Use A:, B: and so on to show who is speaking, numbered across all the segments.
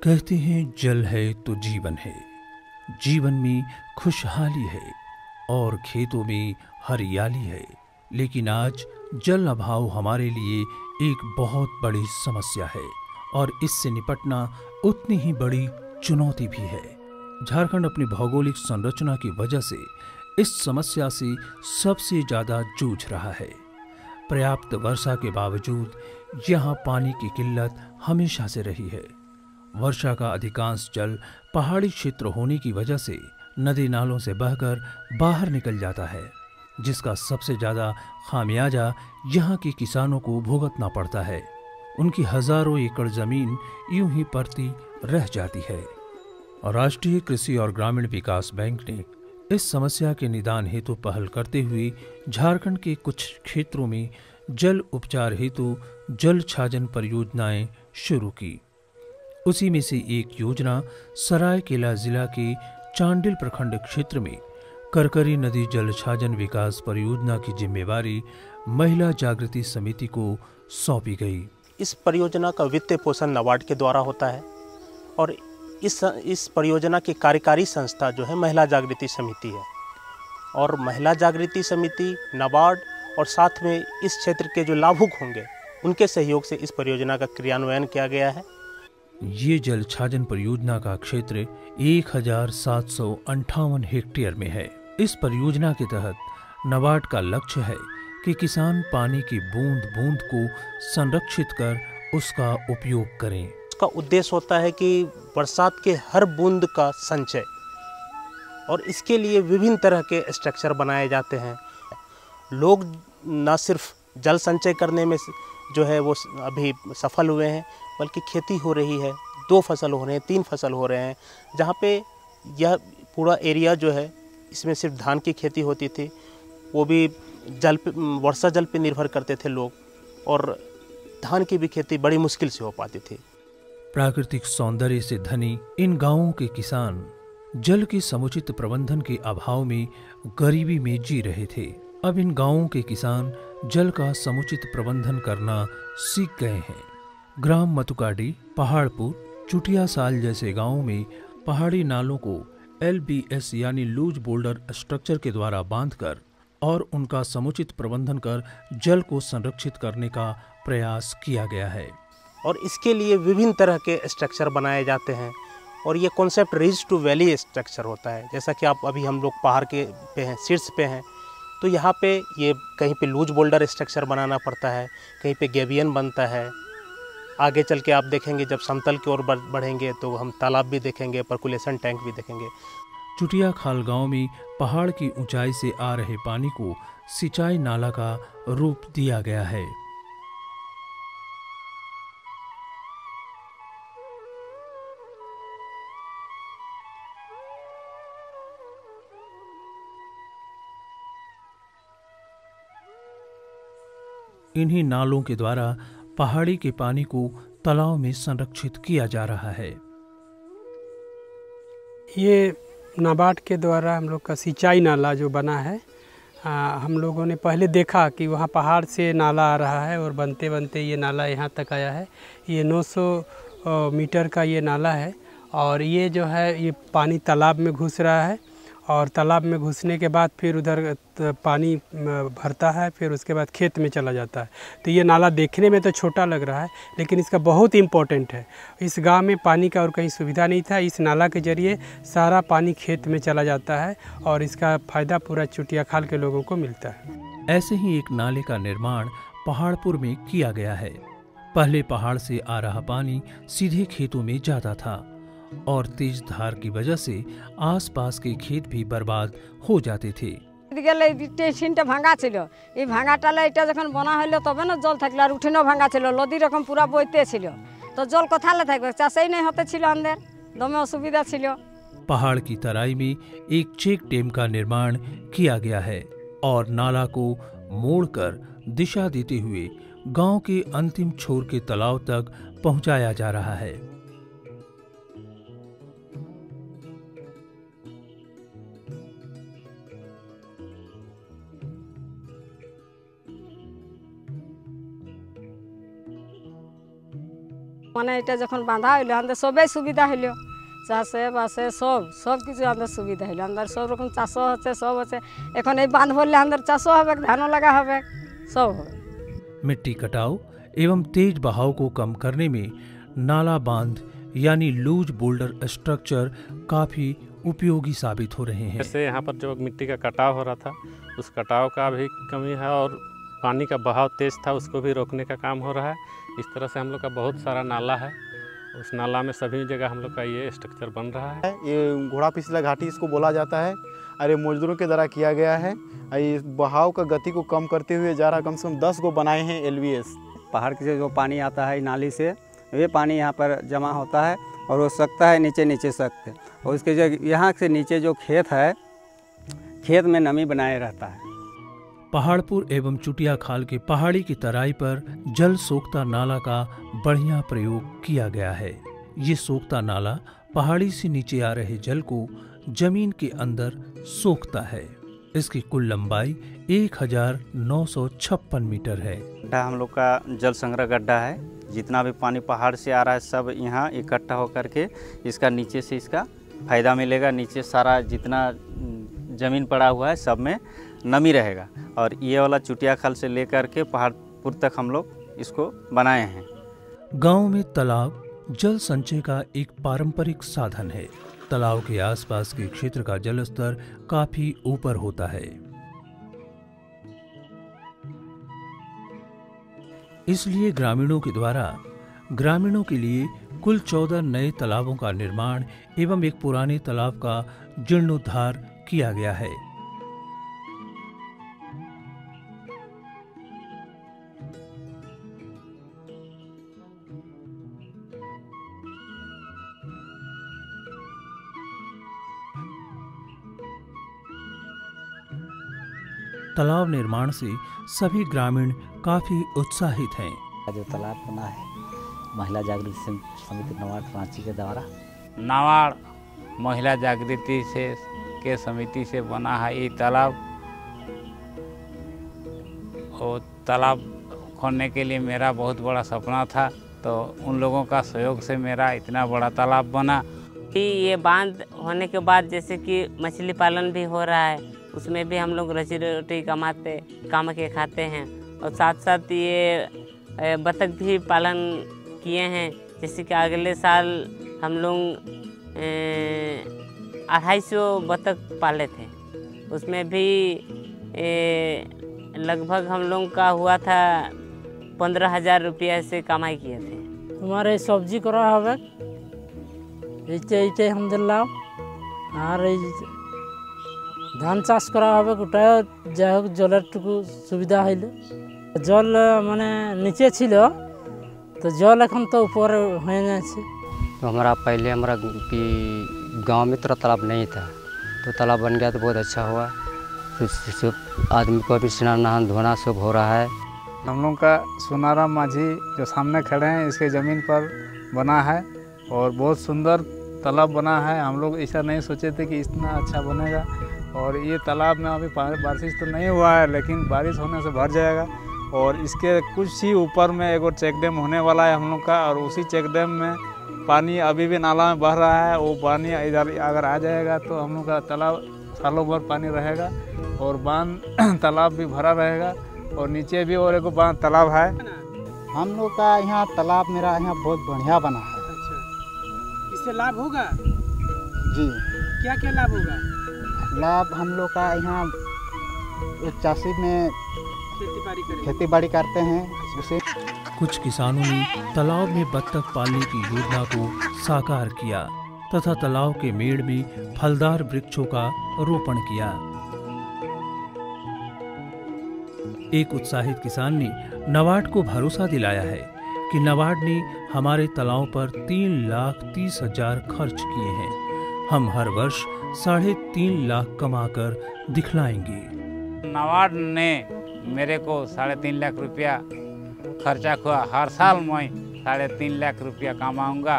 A: कहते हैं जल है तो जीवन है, जीवन में खुशहाली है और खेतों में हरियाली है। लेकिन आज जल अभाव हमारे लिए एक बहुत बड़ी समस्या है और इससे निपटना उतनी ही बड़ी चुनौती भी है। झारखंड अपनी भौगोलिक संरचना की वजह से इस समस्या से सबसे ज्यादा जूझ रहा है। पर्याप्त वर्षा के बावजूद यहाँ पानी की किल्लत हमेशा से रही है। वर्षा का अधिकांश जल पहाड़ी क्षेत्र होने की वजह से नदी नालों से बहकर बाहर निकल जाता है, जिसका सबसे ज्यादा खामियाजा यहाँ के किसानों को भुगतना पड़ता है। उनकी हजारों एकड़ जमीन यूं ही पड़ती रह जाती है। और राष्ट्रीय कृषि और ग्रामीण विकास बैंक ने इस समस्या के निदान हेतु पहल करते हुए झारखंड के कुछ क्षेत्रों में जल उपचार हेतु जल छाजन परियोजनाएं शुरू की। उसी में से एक योजना सरायकेला जिला के चांडिल प्रखंड क्षेत्र में करकरी नदी जल छाजन विकास परियोजना की जिम्मेवारी महिला जागृति समिति को सौंपी गई।
B: इस परियोजना का वित्तीय पोषण नाबार्ड के द्वारा होता है और इस परियोजना की कार्यकारी संस्था जो है महिला जागृति समिति है। और महिला जागृति समिति, नाबार्ड और साथ में इस क्षेत्र के जो लाभुक होंगे उनके सहयोग से इस परियोजना का क्रियान्वयन किया गया है।
A: ये जल छाजन परियोजना का क्षेत्र 1758 हेक्टेयर में है। इस परियोजना के तहत नाबार्ड का लक्ष्य है कि किसान पानी की बूंद बूंद को संरक्षित कर उसका उपयोग करें।
B: इसका उद्देश्य होता है कि बरसात के हर बूंद का संचय, और इसके लिए विभिन्न तरह के स्ट्रक्चर बनाए जाते हैं। लोग न सिर्फ जल संचय करने में जो है वो अभी सफल हुए हैं, बल्कि खेती हो रही है, 2 फसल हो रहे हैं, 3 फसल हो रहे हैं। जहाँ पे यह पूरा एरिया जो है इसमें सिर्फ धान की खेती होती थी, वो भी जल पे, वर्षा जल पे निर्भर करते थे लोग, और धान की भी खेती बड़ी मुश्किल से हो पाती थी।
A: प्राकृतिक सौंदर्य से धनी इन गांवों के किसान जल के समुचित प्रबंधन के अभाव में गरीबी में जी रहे थे। अब इन गांवों के किसान जल का समुचित प्रबंधन करना सीख गए हैं। ग्राम मतुकाडी, पहाड़पुर, चुटिया साल जैसे गांवों में पहाड़ी नालों को LBS यानी लूज बोल्डर स्ट्रक्चर के द्वारा बांधकर और उनका समुचित प्रबंधन कर जल को संरक्षित करने का प्रयास किया गया है।
B: और इसके लिए विभिन्न तरह के स्ट्रक्चर बनाए जाते हैं, और ये concept ridge to valley structure होता है। जैसा कि अभी हम लोग पहाड़ पे हैं, शीर्ष पे हैं, तो यहाँ पे ये कहीं पे लूज बोल्डर स्ट्रक्चर बनाना पड़ता है, कहीं पे गैबियन बनता है। आगे चल के आप देखेंगे जब समतल की ओर बढ़ेंगे तो हम तालाब भी देखेंगे, पर्कुलेशन टैंक भी देखेंगे।
A: चुटिया खाल गांव में पहाड़ की ऊंचाई से आ रहे पानी को सिंचाई नाला का रूप दिया गया है। इन्हीं नालों के द्वारा पहाड़ी के पानी को तालाब में संरक्षित किया जा रहा है।
C: ये नाबार्ड के द्वारा हम लोग का सिंचाई नाला जो बना है, हम लोगों ने पहले देखा कि वहाँ पहाड़ से नाला आ रहा है और बनते बनते ये नाला यहाँ तक आया है। ये 900 मीटर का ये नाला है, और ये जो है ये पानी तालाब में घुस रहा है, और तालाब में घुसने के बाद फिर उधर पानी भरता है, फिर उसके बाद खेत में चला जाता है। तो ये नाला देखने में तो छोटा लग रहा है, लेकिन इसका बहुत इम्पोर्टेंट है। इस गांव में पानी का और कहीं सुविधा नहीं था, इस नाला के जरिए सारा पानी खेत में चला जाता है, और इसका फ़ायदा पूरा चुटिया खाल के लोगों को मिलता है।
A: ऐसे ही एक नाले का निर्माण पहाड़पुर में किया गया है। पहले पहाड़ से आ रहा पानी सीधे खेतों में जाता था, और तेज धार की वजह से आसपास के खेत भी बर्बाद हो जाते थे।
D: भांगा छिलो, এই ভাঙাটালে এটা যখন বনা হলো তবে না জল থাকলো, আর উঠিনো ভাঙা ছিল, নদী রকম পুরা বইতে ছিল, তো জল কোথালে থাকবে, চাষই नहीं होते ছিল, আমাদের দমে অসুবিধা ছিল।
A: पहाड़ की तराई में एक चेक डैम का निर्माण किया गया है और नाला को मोड़कर दिशा देते हुए गांव के अंतिम छोर के तालाब तक पहुंचाया जा रहा है।
D: মানে এটা যখন বাঁধা হইলো আমাদের সবাই সুবিধা হইলো, চাষে বাসে সব কিছু আমাদের সুবিধা হইলো। আমাদের সব রকম চাষও হচ্ছে, সব হচ্ছে। এখন এই বাঁধ ভরলে আমাদের চাষও হবে, ধানও লাগা হবে, सब হবে।
A: मिट्टी कटाव एवं तेज बहाव को कम करने में नाला बांध यानी लूज बोल्डर स्ट्रक्चर काफी उपयोगी साबित हो रहे हैं।
E: जैसे यहाँ पर जो मिट्टी का कटाव हो रहा था, उस कटाव का भी कमी है और पानी का बहाव तेज था, उसको भी रोकने का काम हो रहा है। इस तरह से हम लोग का बहुत सारा नाला है, उस नाला में सभी जगह हम लोग का ये स्ट्रक्चर बन रहा है।
F: ये घोड़ा पिछला घाटी इसको बोला जाता है और ये मजदूरों के द्वारा किया गया है। ये बहाव का गति को कम करते हुए जा रहा, कम से कम 10 को बनाए हैं LVS।
G: पहाड़ से जो पानी आता है नाली से, वे पानी यहाँ पर जमा होता है और वो सकता है नीचे सकते, और उसके जो यहाँ से नीचे जो खेत है, खेत में नमी बनाए रहता है।
A: पहाड़पुर एवं चुटिया खाल के पहाड़ी की तराई पर जल सोखता नाला का बढ़िया प्रयोग किया गया है। ये सोखता नाला पहाड़ी से नीचे आ रहे जल को जमीन के अंदर सोखता है। इसकी कुल लंबाई 1956 मीटर है।
G: गड्ढा हम लोग का जल संग्रह गड्ढा है। जितना भी पानी पहाड़ से आ रहा है सब यहाँ इकट्ठा होकर के इसका नीचे से इसका फ़ायदा मिलेगा। नीचे सारा जितना ज़मीन पड़ा हुआ है सब में नमी रहेगा, और ये वाला चुटिया खाल से लेकर के पहाड़पुर तक हम लोग इसको बनाए हैं।
A: गांव में तालाब जल संचय का एक पारंपरिक साधन है। तालाब के आसपास के क्षेत्र का जल स्तर काफी ऊपर होता है, इसलिए ग्रामीणों के द्वारा ग्रामीणों के लिए कुल 14 नए तालाबों का निर्माण एवं एक पुराने तालाब का जीर्णोद्धार किया गया है। तालाब निर्माण से सभी ग्रामीण काफी उत्साहित हैं।
H: जो तालाब बना है महिला जागृति समिति नवाड़ रांची के द्वारा,
I: नवाड़ महिला जागृति के समिति से बना है ये तालाब। और तालाब खोदने के लिए मेरा बहुत बड़ा सपना था, तो उन लोगों का सहयोग से मेरा इतना बड़ा तालाब बना।
J: ये बांध होने के बाद जैसे कि मछली पालन भी हो रहा है, उसमें भी हम लोग रोजी रोटी कमा के खाते हैं। और साथ साथ ये बतख भी पालन किए हैं। जैसे कि अगले साल हम लोग 250 बतख पाले थे, उसमें भी लगभग हम लोग का हुआ था 15,000 रुपया से कमाई किए थे।
K: हमारे सब्जी करा हवे इटे हम दिल्ला और ধান চাষ করা হবে, ওটাও যাই হোক জলেরটুকু সুবিধা হইল। জল মানে নিচে ছিল, तो जल এখন तो ऊपर हो जाए।
L: तो हमारा पहले हमारा गांव में तरह तालाब नहीं था, तो तालाब बन गया तो बहुत अच्छा हुआ। सब आदमी को भी स्नान नहान धोना सब हो रहा है।
M: हम लोग का सोनाराम माझी जो सामने खड़े हैं इसके ज़मीन पर बना है और बहुत सुंदर तालाब बना है। हम लोग ऐसा नहीं सोचे थे कि इतना अच्छा बनेगा। और ये तालाब में अभी बारिश तो नहीं हुआ है, लेकिन बारिश होने से भर जाएगा। और इसके कुछ ही ऊपर में एक और चेक डैम होने वाला है हम लोग का, और उसी चेक डैम में पानी अभी भी नाला में बह रहा है। वो पानी इधर अगर आ जाएगा तो हम लोग का तालाब सालों भर पानी रहेगा और बांध तालाब भी भरा रहेगा। और नीचे भी और एक बांध तालाब है।
F: हम लोग का यहाँ तालाब मेरा यहाँ बहुत बढ़िया बना है।
C: अच्छा, इससे लाभ होगा
F: जी?
C: क्या क्या लाभ होगा?
F: लाभ हम लोग का यहाँ चासी में खेती बाड़ी करते हैं। उसे
A: कुछ किसानों ने तालाब में बत्तख पालने की योजना को साकार किया तथा तालाब के मेड़ में फलदार वृक्षों का रोपण किया। एक उत्साहित किसान ने नाबार्ड को भरोसा दिलाया है कि नाबार्ड ने हमारे तालाब पर 3,30,000 खर्च किए हैं। हम हर वर्ष 3.5 लाख कमाकर दिखलाएंगे।
I: नाबार्ड ने मेरे को 3.5 लाख रुपया खर्चा हुआ। हर साल मैं 3.5 लाख रुपया कमाऊंगा।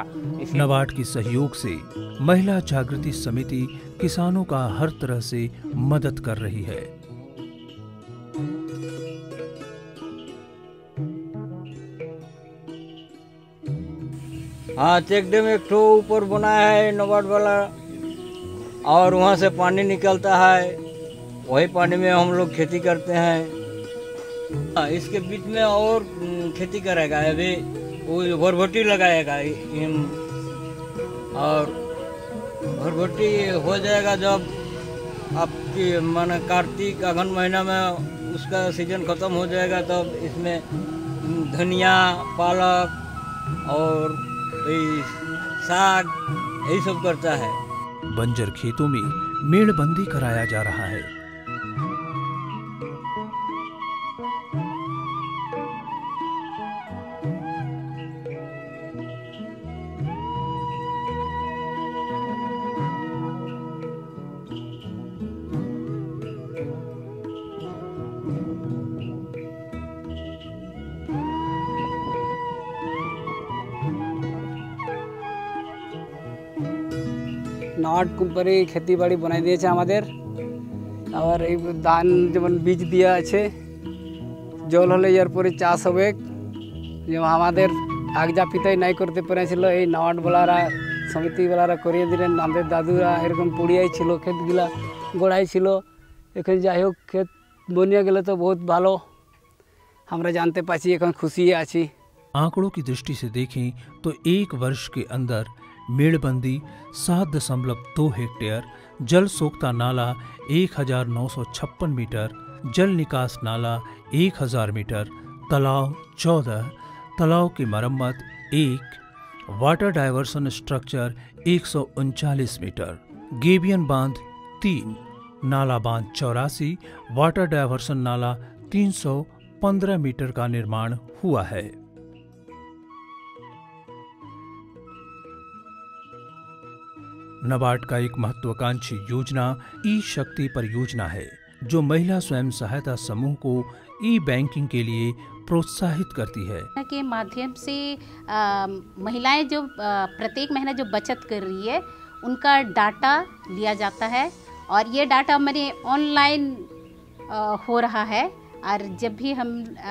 A: नाबार्ड के सहयोग से महिला जागृति समिति किसानों का हर तरह से मदद कर रही है।
N: हाँ, चेक डैम एक ठो ऊपर बनाया है नाबार्ड वाला, और वहाँ से पानी निकलता है, वही पानी में हम लोग खेती करते हैं। हाँ, इसके बीच में और खेती करेगा, अभी वो बरबटी लगाएगा, और बरबटी हो जाएगा जब आपकी माने कार्तिक अगन महीना में उसका सीजन ख़त्म हो जाएगा, तब इसमें धनिया, पालक और साग यही सब करता है।
A: बंजर खेतों में मेड़बंदी कराया जा रहा है।
O: নাট কোম্পানি खेती बाड़ी बनाई दिए हमारे और धान जेमन बीज दिया আছে জল হলে এর পরে চাষ হবে যেমন আমাদের আগজা পিতাই নাই করতে পেরেছিল এই নাট বলারা সমিতি বলারা করিয়ে দিলেন আমাদের দাদুরা এরকম পড়িয়াই ছিল ক্ষেতগুলা গোড়াই ছিল এখন যাই হোক ক্ষেত বনিয়া গেলে तो बहुत ভালো আমরা জানতে পাচ্ছি এখন খুশি আছি।
A: आंकड़ों की दृष्टि से देखें तो एक वर्ष के अंदर मेड़बंदी 7.2 हेक्टेयर, जल सोखता नाला 1956 मीटर, जल निकास नाला 1000 मीटर, तालाब 14, तालाब की मरम्मत 1, water diversion structure 139 metre, gabion बांध 3, नाला बांध 84, वाटर डाइवर्सन नाला 315 मीटर का निर्माण हुआ है। नाबार्ड का एक महत्वाकांक्षी योजना ई शक्ति परियोजना है, जो महिला स्वयं सहायता समूह को ई बैंकिंग के लिए प्रोत्साहित करती है।
P: के माध्यम से महिलाएं जो प्रत्येक महीना जो बचत कर रही है उनका डाटा लिया जाता है, और ये डाटा मैंने ऑनलाइन हो रहा है, और जब भी हम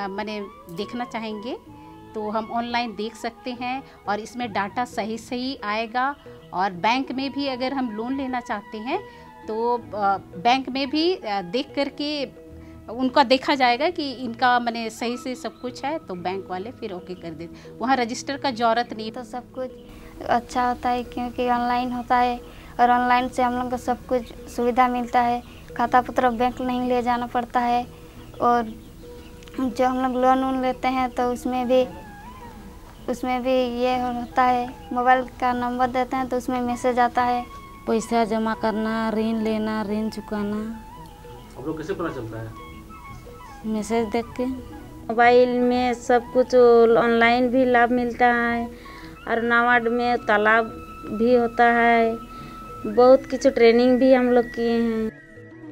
P: मैंने देखना चाहेंगे तो हम ऑनलाइन देख सकते हैं, और इसमें डाटा सही आएगा। और बैंक में भी अगर हम लोन लेना चाहते हैं तो बैंक में भी देख करके उनका देखा जाएगा कि इनका मैंने सही से सब कुछ है, तो बैंक वाले फिर ओके कर देते, वहाँ रजिस्टर का जरूरत नहीं।
Q: तो सब कुछ अच्छा होता है क्योंकि ऑनलाइन होता है, और ऑनलाइन से हम लोग को सब कुछ सुविधा मिलता है, खाता पत्र बैंक नहीं ले जाना पड़ता है, और जो हम लोग लोन लेते हैं तो उसमें भी ये होता है, मोबाइल का नंबर देते हैं तो उसमें मैसेज आता है।
R: पैसा जमा करना, ऋण लेना, ऋण चुकाना।
S: आप लोग कैसे पता चलता है?
R: मैसेज देख के।
T: मोबाइल में सब कुछ ऑनलाइन भी लाभ मिलता है, और नाबार्ड में तालाब भी होता है, बहुत कुछ ट्रेनिंग भी हम लोग किए हैं।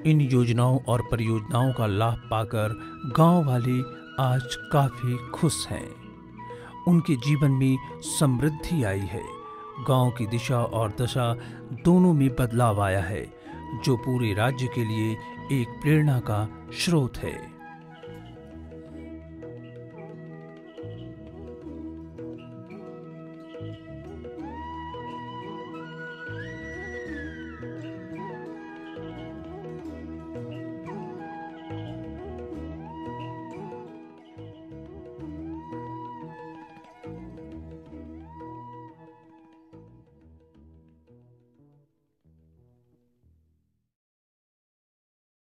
A: इन योजनाओं और परियोजनाओं का लाभ पाकर गांव वाले आज काफी खुश हैं। उनके जीवन में समृद्धि आई है, गांव की दिशा और दशा दोनों में बदलाव आया है, जो पूरे राज्य के लिए एक प्रेरणा का स्रोत है।